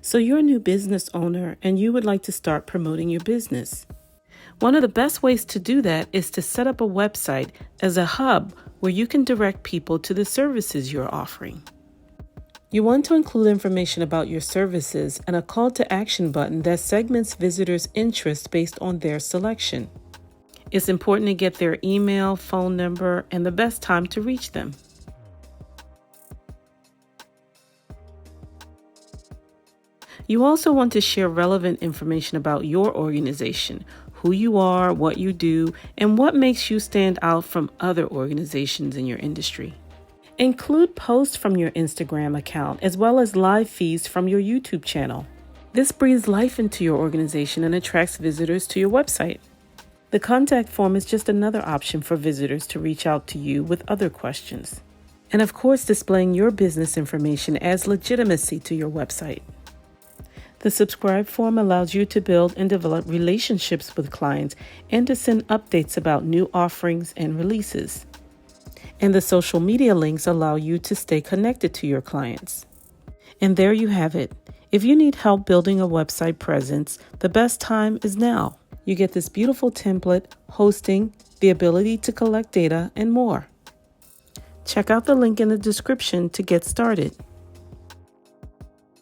So you're a new business owner and you would like to start promoting your business. One of the best ways to do that is to set up a website as a hub where you can direct people to the services you're offering. You want to include information about your services and a call to action button that segments visitors' interest based on their selection. It's important to get their email, phone number, and the best time to reach them. You also want to share relevant information about your organization, who you are, what you do, and what makes you stand out from other organizations in your industry. Include posts from your Instagram account as well as live feeds from your YouTube channel. This breathes life into your organization and attracts visitors to your website. The contact form is just another option for visitors to reach out to you with other questions. And of course, displaying your business information adds legitimacy to your website. The subscribe form allows you to build and develop relationships with clients and to send updates about new offerings and releases. And the social media links allow you to stay connected to your clients. And there you have it. If you need help building a website presence, the best time is now. You get this beautiful template, hosting, the ability to collect data, and more. Check out the link in the description to get started.